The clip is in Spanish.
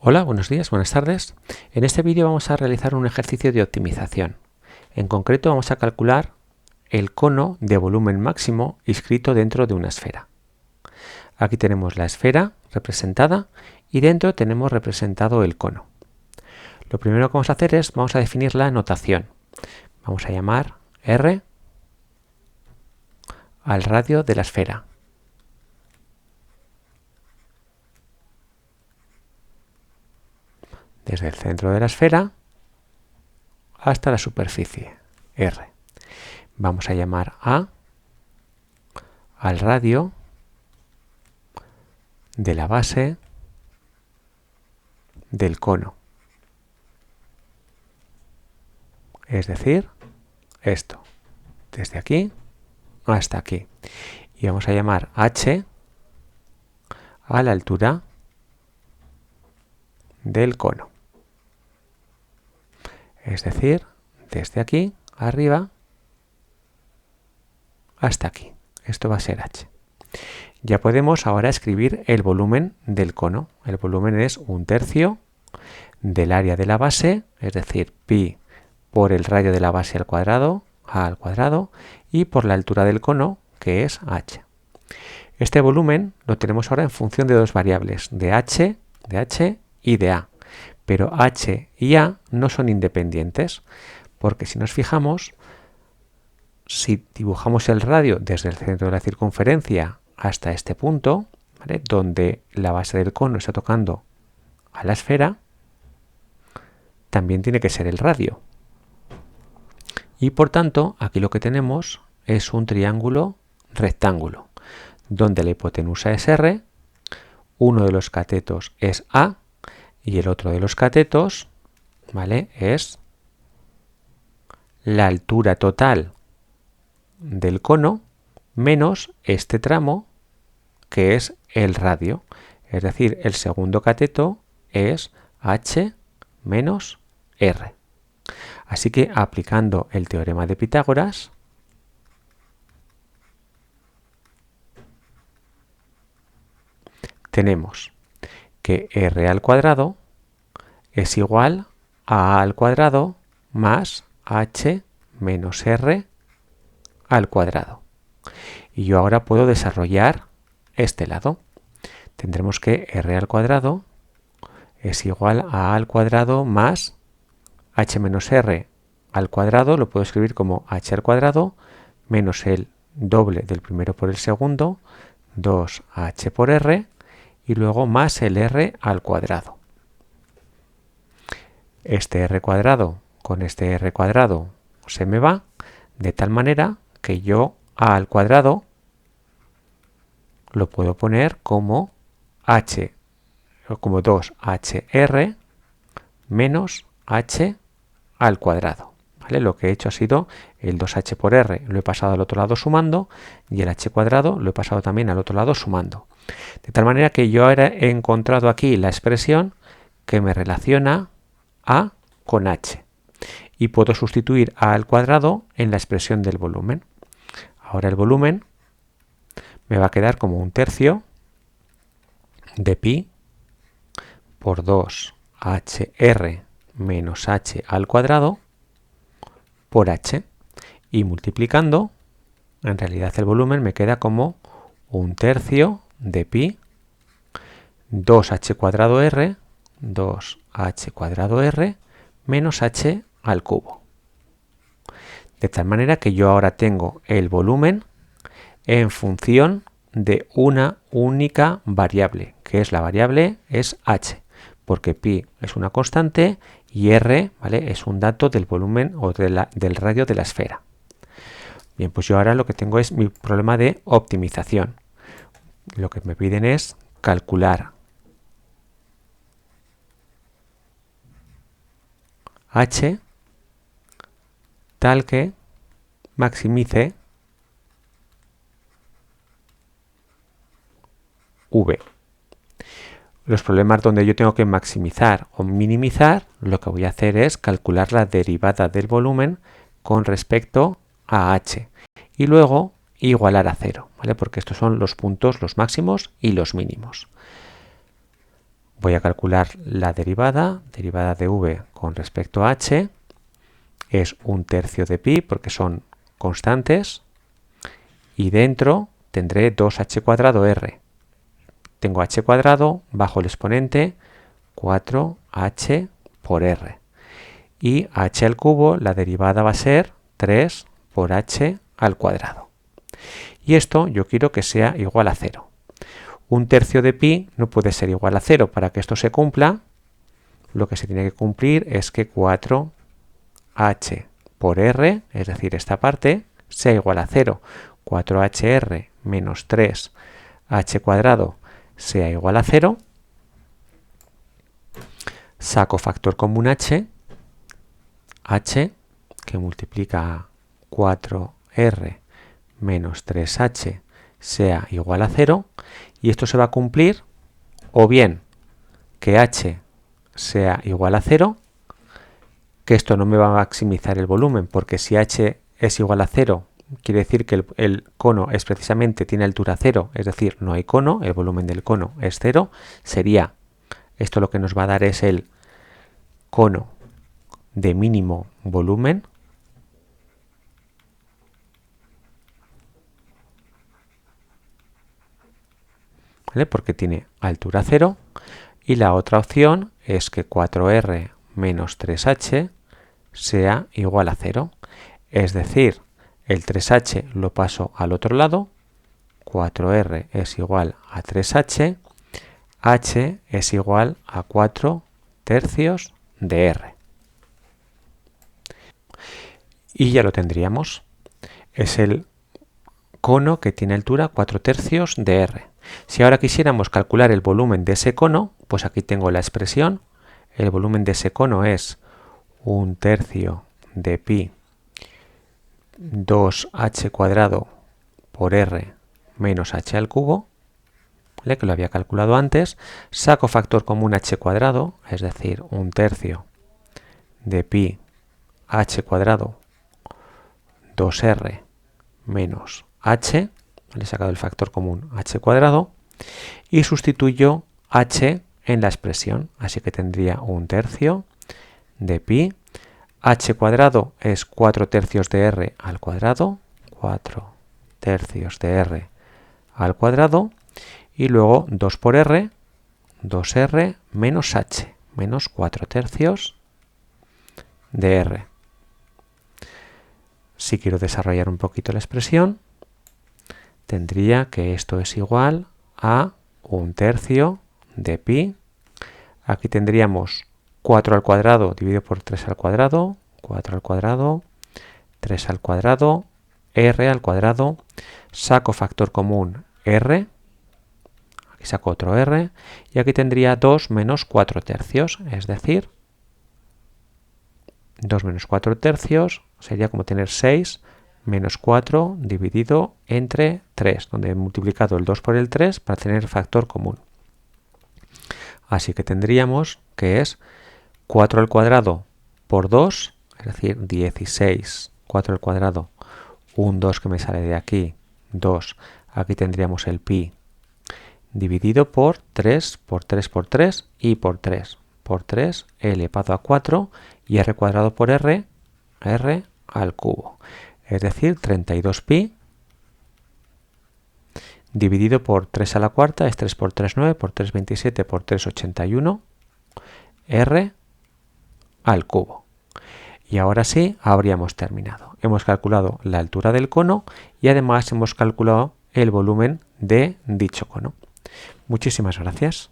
Hola, buenos días, buenas tardes. En este vídeo vamos a realizar un ejercicio de optimización. En concreto vamos a calcular el cono de volumen máximo inscrito dentro de una esfera. Aquí tenemos la esfera representada y dentro tenemos representado el cono. Lo primero que vamos a hacer es vamos a definir la notación. Vamos a llamar R al radio de la esfera. Desde el centro de la esfera hasta la superficie, R. Vamos a llamar A al radio de la base del cono. Es decir, esto, desde aquí hasta aquí. Y vamos a llamar H a la altura del cono. Es decir, desde aquí arriba hasta aquí. Esto va a ser H. Ya podemos ahora escribir el volumen del cono. El volumen es 1/3 del área de la base, es decir, pi por el radio de la base al cuadrado, a al cuadrado, y por la altura del cono, que es h. Este volumen lo tenemos ahora en función de dos variables, de h y de a. Pero h y a no son independientes, porque si nos fijamos, si dibujamos el radio desde el centro de la circunferencia hasta este punto, ¿vale?, donde la base del cono está tocando a la esfera, también tiene que ser el radio. Y por tanto, aquí lo que tenemos es un triángulo rectángulo, donde la hipotenusa es R, uno de los catetos es A y el otro de los catetos, ¿vale?, es la altura total del cono menos este tramo que es el radio. Es decir, el segundo cateto es H menos R. Así que aplicando el teorema de Pitágoras, tenemos que R al cuadrado es igual a A al cuadrado más H menos R al cuadrado. Y yo ahora puedo desarrollar este lado. Tendremos que R al cuadrado es igual a A al cuadrado más H menos R al cuadrado, lo puedo escribir como H al cuadrado menos el doble del primero por el segundo, 2H por R, y luego más el R al cuadrado. Este R cuadrado con este R cuadrado se me va, de tal manera que yo A al cuadrado lo puedo poner como H, como 2HR menos H al cuadrado. ¿Vale? Lo que he hecho ha sido el 2h por r lo he pasado al otro lado sumando y el h cuadrado lo he pasado también al otro lado sumando. De tal manera que yo ahora he encontrado aquí la expresión que me relaciona a con h. Y puedo sustituir a al cuadrado en la expresión del volumen. Ahora el volumen me va a quedar como 1/3 de pi por 2hr menos h al cuadrado por h, y multiplicando, en realidad el volumen me queda como 1/3 de pi 2h cuadrado r, 2h cuadrado r menos h al cubo. De tal manera que yo ahora tengo el volumen en función de una única variable, que es la variable es h, porque pi es una constante y r, ¿vale?, es un dato del volumen o del radio de la esfera. Bien, pues yo ahora lo que tengo es mi problema de optimización. Lo que me piden es calcular h tal que maximice v. Los problemas donde yo tengo que maximizar o minimizar, lo que voy a hacer es calcular la derivada del volumen con respecto a h y luego igualar a 0, ¿vale?, porque estos son los puntos, los máximos y los mínimos. Voy a calcular la derivada de v con respecto a h, es 1/3 de pi porque son constantes, y dentro tendré 2h² r. Tengo h², bajo el exponente 4h por r. Y h², la derivada va a ser 3 por h². Y esto yo quiero que sea igual a 0. 1/3 de pi no puede ser igual a 0. Para que esto se cumpla, lo que se tiene que cumplir es que 4h por r, es decir, esta parte, sea igual a 0. 4hr menos 3h² sea igual a 0. Saco factor común h que multiplica 4r menos 3h sea igual a 0, y esto se va a cumplir o bien que h sea igual a 0, que esto no me va a maximizar el volumen, porque si h es igual a 0, quiere decir que el cono es precisamente tiene altura 0, es decir, no hay cono, el volumen del cono es 0, sería, esto lo que nos va a dar es el cono de mínimo volumen, ¿vale? Porque tiene altura 0, y la otra opción es que 4r menos 3h sea igual a 0, es decir, el 3h lo paso al otro lado, 4r es igual a 3h, h es igual a 4/3 de r. Y ya lo tendríamos. Es el cono que tiene altura 4/3 de r. Si ahora quisiéramos calcular el volumen de ese cono, pues aquí tengo la expresión. El volumen de ese cono es 1/3 de pi 2h² por r menos h², ¿vale? Que lo había calculado antes. Saco factor común h², es decir, 1/3 de pi h² 2r menos h, le he sacado el factor común h², y sustituyo h en la expresión, así que tendría 1/3 de pi, h² es 4/3 de r al cuadrado, 4/3 de r al cuadrado, y luego 2 por r, 2r menos h, menos 4/3 de r. Si quiero desarrollar un poquito la expresión, tendría que esto es igual a 1/3 de pi. Aquí tendríamos 4 al cuadrado dividido por 3 al cuadrado, 4 al cuadrado, 3 al cuadrado, r al cuadrado, saco factor común r, aquí saco otro r, y aquí tendría 2 menos 4/3, es decir, 2 menos 4/3 sería como tener 6 menos 4 dividido entre 3, donde he multiplicado el 2 por el 3 para tener factor común. Así que tendríamos que es 4 al cuadrado por 2, es decir, 16, 4 al cuadrado, un 2 que me sale de aquí, 2, aquí tendríamos el pi, dividido por 3, por 3 por 3 y por 3. Por 3 elevado a 4 y r² por r, r al cubo. Es decir, 32pi dividido por 3 a la cuarta, es 3 por 3, 9, por 3, 27, por 3, 81, r al cubo. Y ahora sí, habríamos terminado. Hemos calculado la altura del cono y además hemos calculado el volumen de dicho cono. Muchísimas gracias.